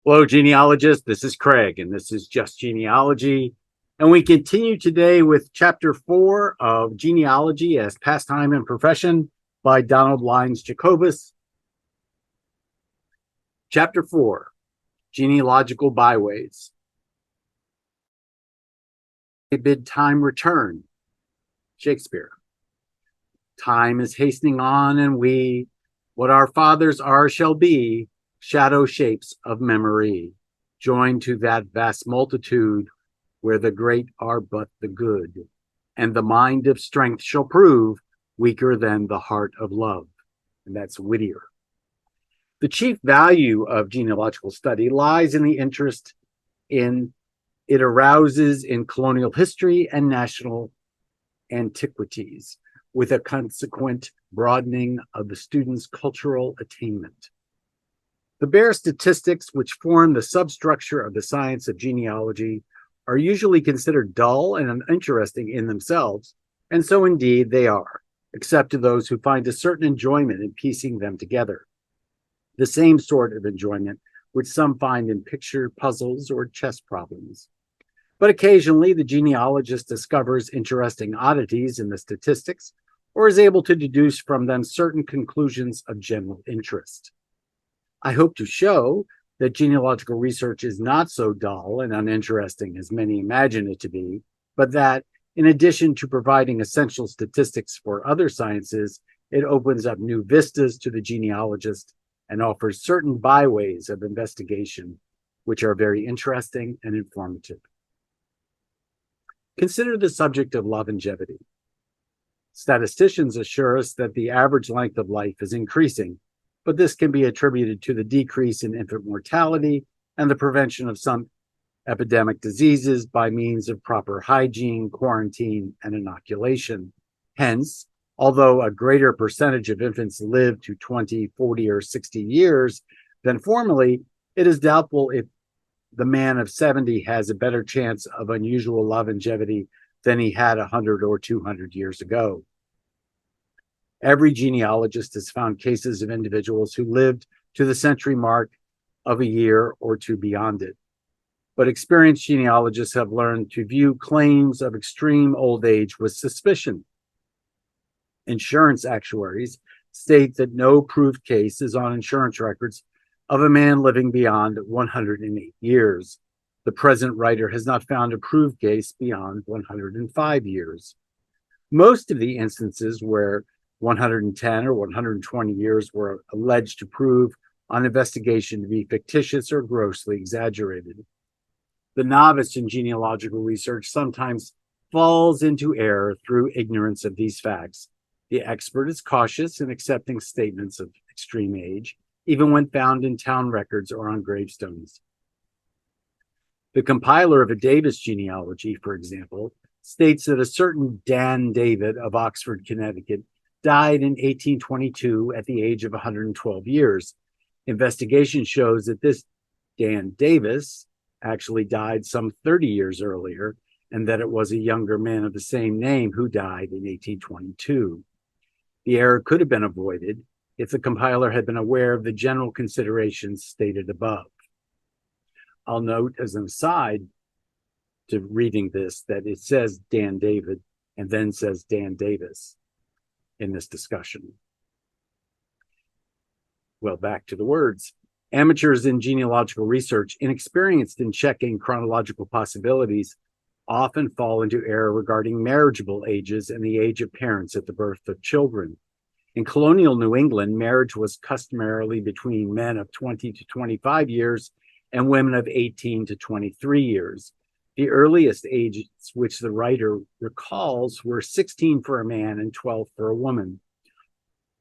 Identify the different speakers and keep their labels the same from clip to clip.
Speaker 1: Hello, genealogist. This is Craig, and this is Just Genealogy. And we continue today with Chapter 4 of Genealogy as Pastime and Profession by Donald Lyons Jacobus. Chapter 4, Genealogical Byways. Bid time return. Shakespeare. Time is hastening on, and we, what our fathers are shall be, shadow shapes of memory, joined to that vast multitude where the great are but the good, and the mind of strength shall prove weaker than the heart of love. And that's Whittier. The chief value of genealogical study lies in the interest it arouses in colonial history and national antiquities, with a consequent broadening of the student's cultural attainment. The bare statistics which form the substructure of the science of genealogy are usually considered dull and uninteresting in themselves, and so indeed they are, except to those who find a certain enjoyment in piecing them together. The same sort of enjoyment which some find in picture puzzles or chess problems. But occasionally the genealogist discovers interesting oddities in the statistics, or is able to deduce from them certain conclusions of general interest. I hope to show that genealogical research is not so dull and uninteresting as many imagine it to be, but that, in addition to providing essential statistics for other sciences, it opens up new vistas to the genealogist and offers certain byways of investigation, which are very interesting and informative. Consider the subject of longevity. Statisticians assure us that the average length of life is increasing, but this can be attributed to the decrease in infant mortality and the prevention of some epidemic diseases by means of proper hygiene, quarantine, and inoculation. Hence, although a greater percentage of infants live to 20, 40, or 60 years than formerly, it is doubtful if the man of 70 has a better chance of unusual longevity than he had 100 or 200 years ago. Every genealogist has found cases of individuals who lived to the century mark of a year or two beyond it. But experienced genealogists have learned to view claims of extreme old age with suspicion. Insurance actuaries state that no proved case is on insurance records of a man living beyond 108 years. The present writer has not found a proved case beyond 105 years. Most of the instances where 110 or 120 years were alleged to prove on investigation to be fictitious or grossly exaggerated. The novice in genealogical research sometimes falls into error through ignorance of these facts. The expert is cautious in accepting statements of extreme age, even when found in town records or on gravestones. The compiler of a Davis genealogy, for example, states that a certain Dan David of Oxford, Connecticut, died in 1822 at the age of 112 years. Investigation shows that this Dan Davis actually died some 30 years earlier, and that it was a younger man of the same name who died in 1822. The error could have been avoided if the compiler had been aware of the general considerations stated above. I'll note as an aside to reading this that it says Dan David and then says Dan Davis in this discussion. Well, back to the words. Amateurs in genealogical research, inexperienced in checking chronological possibilities, often fall into error regarding marriageable ages and the age of parents at the birth of children. In colonial New England, marriage was customarily between men of 20 to 25 years and women of 18 to 23 years. The earliest ages which the writer recalls were 16 for a man and 12 for a woman,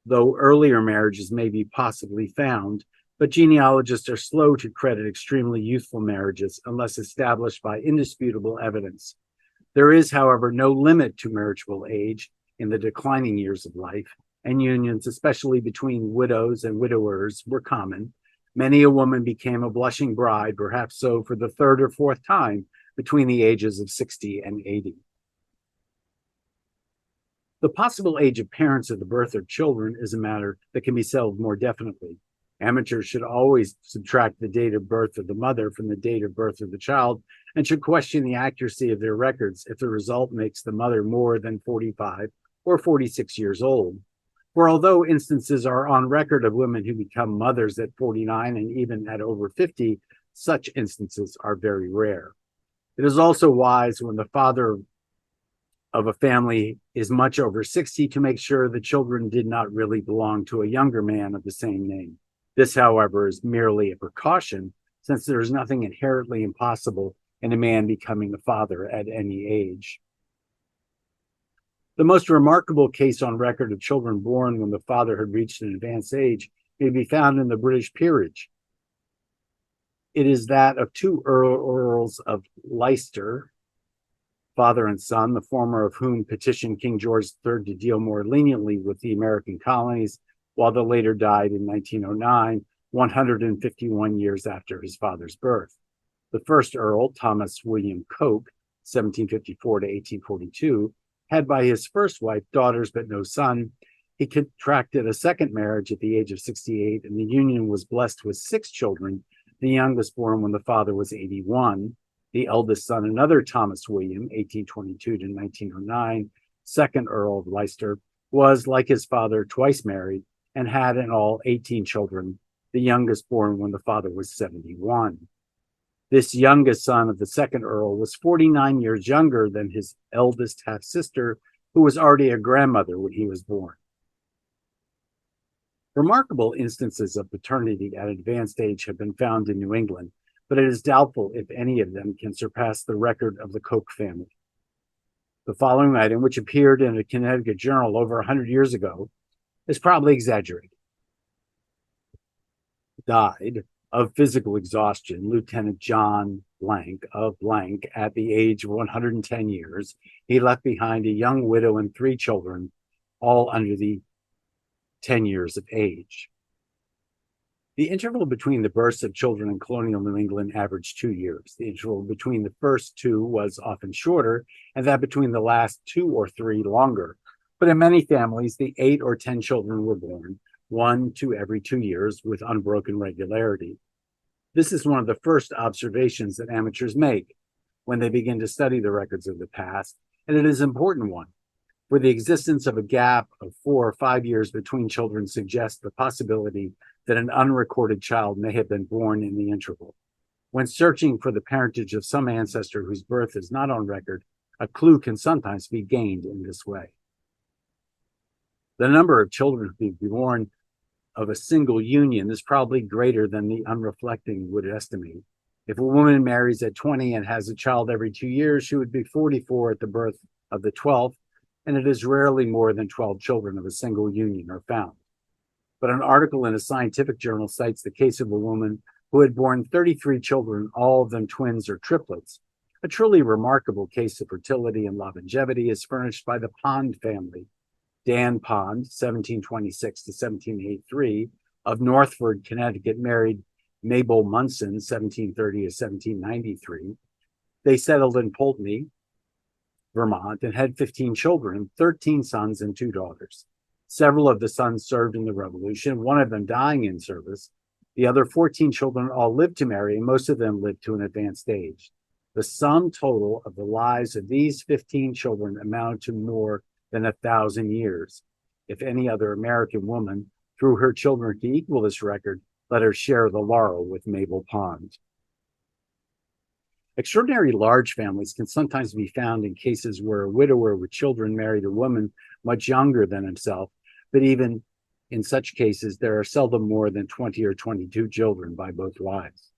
Speaker 1: though earlier marriages may be possibly found, but genealogists are slow to credit extremely youthful marriages unless established by indisputable evidence. There is, however, no limit to marriageable age in the declining years of life, and unions, especially between widows and widowers, were common. Many a woman became a blushing bride, perhaps so for the third or fourth time, between the ages of 60 and 80. The possible age of parents at the birth of children is a matter that can be settled more definitely, Amateurs should always subtract the date of birth of the mother from the date of birth of the child and should question the accuracy of their records if the result makes the mother more than 45 or 46 years old. For although instances are on record of women who become mothers at 49 and even at over 50, such instances are very rare. It is also wise when the father of a family is much over 60 to make sure the children did not really belong to a younger man of the same name. This, however, is merely a precaution, since there is nothing inherently impossible in a man becoming a father at any age. The most remarkable case on record of children born when the father had reached an advanced age may be found in the British peerage. It is that of two earls of Leicester, father and son, the former of whom petitioned King George III to deal more leniently with the American colonies, while the later died in 1909, 151 years after his father's birth. The first Earl, Thomas William Coke, 1754 to 1842, had by his first wife daughters but no son. He contracted a second marriage at the age of 68, and the union was blessed with 6 children, the youngest born when the father was 81. The eldest son, another Thomas William, 1822 to 1909, second Earl of Leicester, was, like his father, twice married and had in all 18 children, the youngest born when the father was 71. This youngest son of the second Earl was 49 years younger than his eldest half-sister, who was already a grandmother when he was born. Remarkable instances of paternity at advanced age have been found in New England, but it is doubtful if any of them can surpass the record of the Coke family. The following item, which appeared in a Connecticut journal over 100 years ago, is probably exaggerated. Died of physical exhaustion, Lieutenant John Blank of Blank at the age of 110 years. He left behind a young widow and 3 children, all under the 10 years of age. The interval between the births of children in colonial New England averaged 2 years. The interval between the first 2 was often shorter, and that between the last 2 or 3 longer. But in many families, the 8 or 10 children were born, 1 to every 2 years, with unbroken regularity. This is one of the first observations that amateurs make when they begin to study the records of the past, and it is an important one, for the existence of a gap of 4 or 5 years between children suggests the possibility that an unrecorded child may have been born in the interval. When searching for the parentage of some ancestor whose birth is not on record, a clue can sometimes be gained in this way. The number of children who be born of a single union is probably greater than the unreflecting would estimate. If a woman marries at 20 and has a child every 2 years, she would be 44 at the birth of the 12th, and it is rarely more than 12 children of a single union are found. But an article in a scientific journal cites the case of a woman who had borne 33 children, all of them twins or triplets. A truly remarkable case of fertility and longevity is furnished by the Pond family. Dan Pond, 1726 to 1783, of Northford, Connecticut, married Mabel Munson, 1730 to 1793. They settled in Pulteney, Vermont, and had 15 children, 13 sons and 2 daughters. Several of the sons served in the Revolution, one of them dying in service. The other 14 children all lived to marry, and most of them lived to an advanced age. The sum total of the lives of these 15 children amounted to more than 1,000 years. If any other American woman, through her children, can equal this record, let her share the laurel with Mabel Pond. Extraordinary large families can sometimes be found in cases where a widower with children married a woman much younger than himself, but even in such cases, there are seldom more than 20 or 22 children by both wives.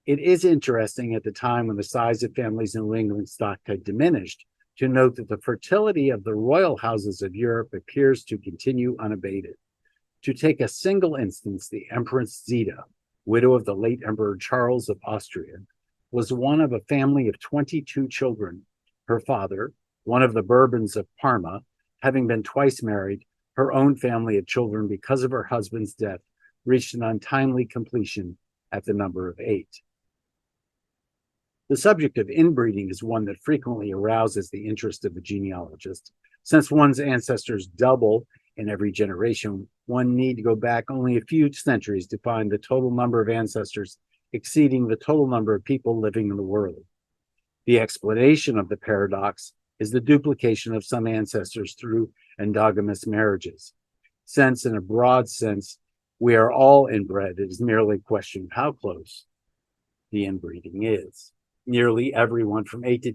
Speaker 1: It is interesting at the time when the size of families in New England stock had diminished to note that the fertility of the royal houses of Europe appears to continue unabated. To take a single instance, the Empress Zita, widow of the late Emperor Charles of Austria, was one of a family of 22 children. Her father, one of the Bourbons of Parma, having been twice married, her own family of children, because of her husband's death, reached an untimely completion at the number of 8. The subject of inbreeding is one that frequently arouses the interest of the genealogist. Since one's ancestors double in every generation, one need to go back only a few centuries to find the total number of ancestors exceeding the total number of people living in the world. The explanation of the paradox is the duplication of some ancestors through endogamous marriages. Since, in a broad sense, we are all inbred, it is merely a question of how close the inbreeding is. Nearly everyone from 8 to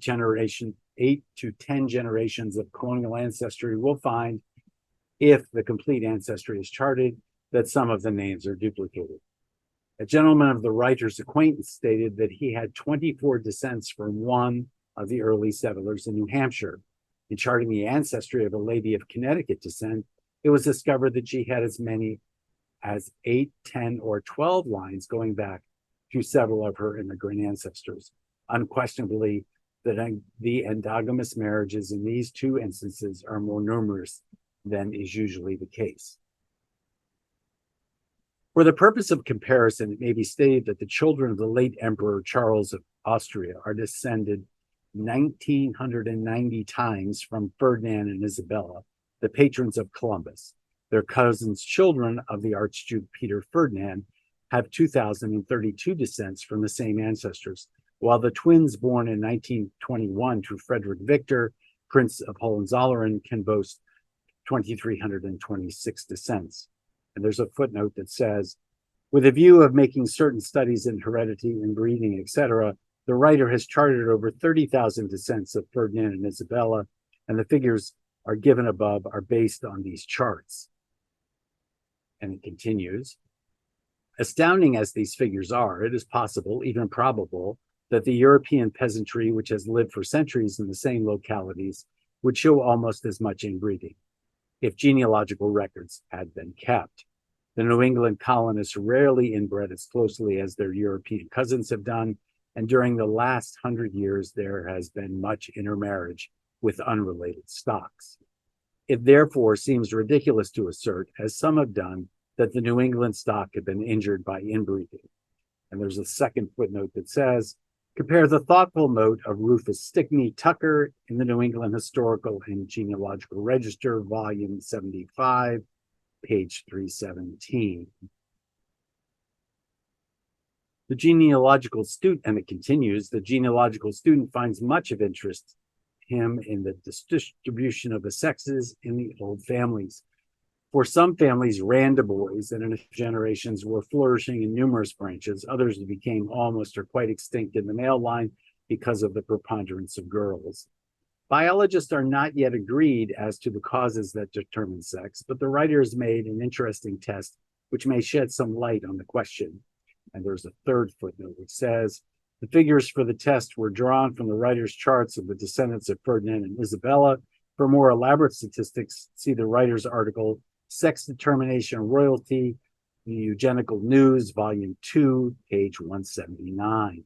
Speaker 1: 10 generations of colonial ancestry will find, if the complete ancestry is charted, that some of the names are duplicated. A gentleman of the writer's acquaintance stated that he had 24 descents from one of the early settlers in New Hampshire. In charting the ancestry of a lady of Connecticut descent, it was discovered that she had as many as 8, 10, or 12 lines going back to several of her immigrant ancestors. Unquestionably, the endogamous marriages in these two instances are more numerous than is usually the case. For the purpose of comparison, it may be stated that the children of the late Emperor Charles of Austria are descended 1,990 times from Ferdinand and Isabella, the patrons of Columbus. Their cousins' children of the Archduke Peter Ferdinand have 2,032 descents from the same ancestors, while the twins born in 1921 to Frederick Victor, Prince of Hohenzollern, can boast 2,326 descents. And there's a footnote that says, with a view of making certain studies in heredity and breeding, etc., the writer has charted over 30,000 descents of Ferdinand and Isabella, and the figures are given above are based on these charts. And it continues, astounding as these figures are, it is possible, even probable, that the European peasantry, which has lived for centuries in the same localities, would show almost as much inbreeding if genealogical records had been kept. The New England colonists rarely inbred as closely as their European cousins have done, and during the last 100 years, there has been much intermarriage with unrelated stocks. It therefore seems ridiculous to assert, as some have done, that the New England stock had been injured by inbreeding. And there's a second footnote that says, compare the thoughtful note of Rufus Stickney Tucker in the New England Historical and Genealogical Register, volume 75, page 317. The genealogical student, and it continues, the genealogical student finds much of interest him in the distribution of the sexes in the old families. For some families ran to boys, and in generations were flourishing in numerous branches. Others became almost or quite extinct in the male line because of the preponderance of girls. Biologists are not yet agreed as to the causes that determine sex, but the writer has made an interesting test which may shed some light on the question. And there's a third footnote which says, the figures for the test were drawn from the writer's charts of the descendants of Ferdinand and Isabella. For more elaborate statistics, see the writer's article, Sex Determination Royalty, the Eugenical News, Volume 2, page 179.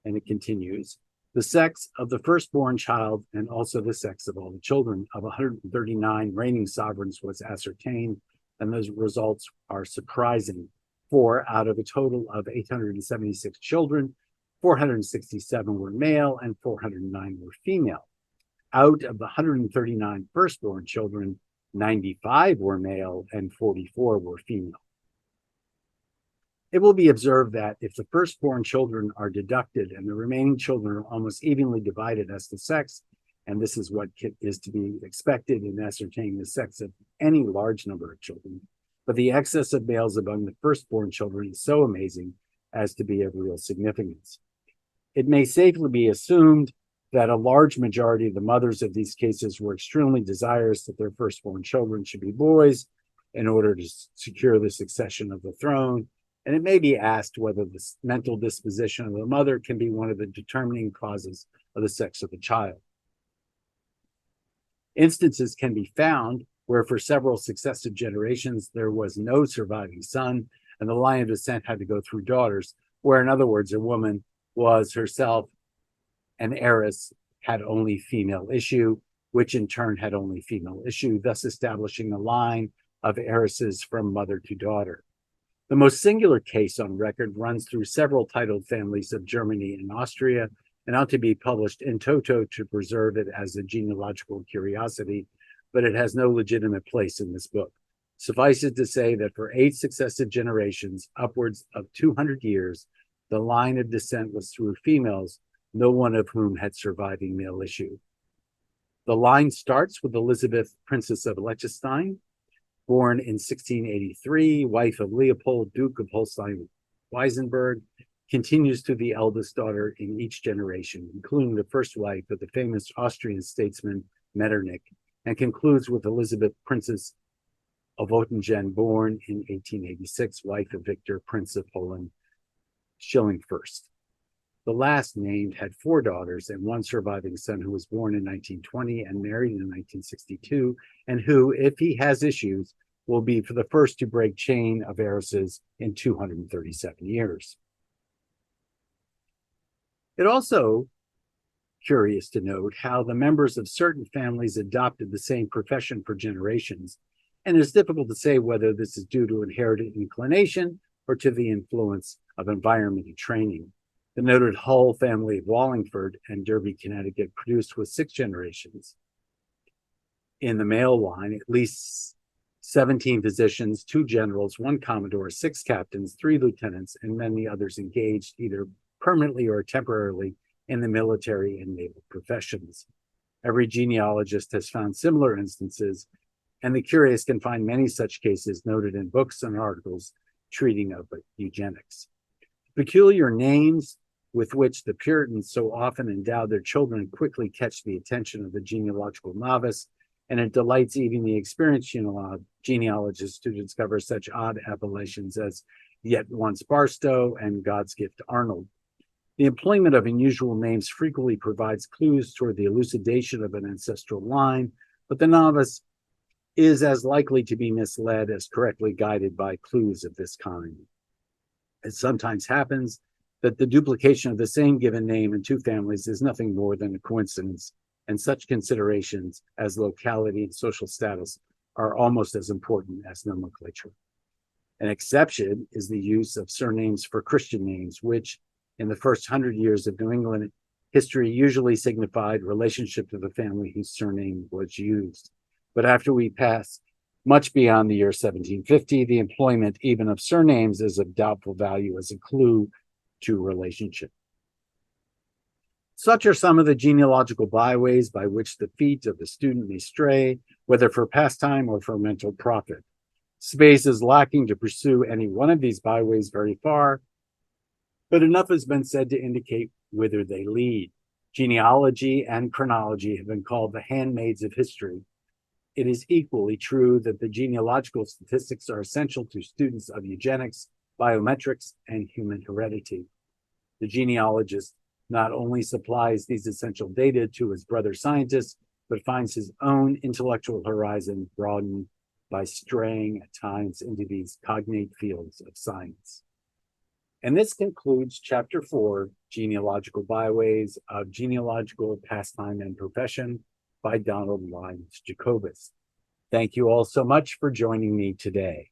Speaker 1: And it continues, the sex of the firstborn child and also the sex of all the children of 139 reigning sovereigns was ascertained, and those results are surprising. For out of a total of 876 children, 467 were male and 409 were female. Out of the 139 firstborn children, 95 were male and 44 were female. It will be observed that if the firstborn children are deducted and the remaining children are almost evenly divided as to sex, and this is what is to be expected in ascertaining the sex of any large number of children, but the excess of males among the firstborn children is so amazing as to be of real significance. It may safely be assumed that a large majority of the mothers of these cases were extremely desirous that their firstborn children should be boys in order to secure the succession of the throne. And it may be asked whether the mental disposition of the mother can be one of the determining causes of the sex of the child. Instances can be found where for several successive generations there was no surviving son, and the line of descent had to go through daughters, where in other words, a woman was herself an heiress, had only female issue, which in turn had only female issue, thus establishing a line of heiresses from mother to daughter. The most singular case on record runs through several titled families of Germany and Austria, and ought to be published in toto to preserve it as a genealogical curiosity, but it has no legitimate place in this book. Suffice it to say that for 8 successive generations, upwards of 200 years, the line of descent was through females, no one of whom had surviving male issue. The line starts with Elizabeth, Princess of Liechtenstein, born in 1683, wife of Leopold, Duke of Holstein-Weisenberg, continues to the eldest daughter in each generation, including the first wife of the famous Austrian statesman Metternich, and concludes with Elizabeth, Princess of Oettingen, born in 1886, wife of Victor, Prince of Poland, Schilling-Fürst. The last named had 4 daughters and 1 surviving son who was born in 1920 and married in 1962, and who, if he has issues, will be for the first to break chain of heiresses in 237 years. It also curious to note how the members of certain families adopted the same profession for generations, and it's difficult to say whether this is due to inherited inclination or to the influence of environment and training. The noted Hull family of Wallingford and Derby, Connecticut, produced with 6 generations. In the male line, at least 17 physicians, 2 generals, 1 commodore, 6 captains, 3 lieutenants, and many others engaged either permanently or temporarily in the military and naval professions. Every genealogist has found similar instances, and the curious can find many such cases noted in books and articles treating of eugenics. Peculiar names with which the Puritans so often endowed their children quickly catch the attention of the genealogical novice, and it delights even the experienced genealogists to discover such odd appellations as Yet Once Barstow and God's Gift Arnold. The employment of unusual names frequently provides clues toward the elucidation of an ancestral line, but the novice is as likely to be misled as correctly guided by clues of this kind. It sometimes happens that the duplication of the same given name in 2 families is nothing more than a coincidence, and such considerations as locality and social status are almost as important as nomenclature. An exception is the use of surnames for Christian names, which, in the first 100 years of New England history, usually signified relationship to the family whose surname was used. But after we pass much beyond the year 1750, the employment even of surnames is of doubtful value as a clue to relationship. Such are some of the genealogical byways by which the feet of the student may stray, whether for pastime or for mental profit. Space is lacking to pursue any one of these byways very far, but enough has been said to indicate whither they lead. Genealogy and chronology have been called the handmaids of history. It is equally true that the genealogical statistics are essential to students of eugenics, biometrics, and human heredity. The genealogist not only supplies these essential data to his brother scientists, but finds his own intellectual horizon broadened by straying at times into these cognate fields of science. And this concludes Chapter 4, Genealogical Byways of Genealogical, Pastime and Profession by Donald Lyons Jacobus. Thank you all so much for joining me today.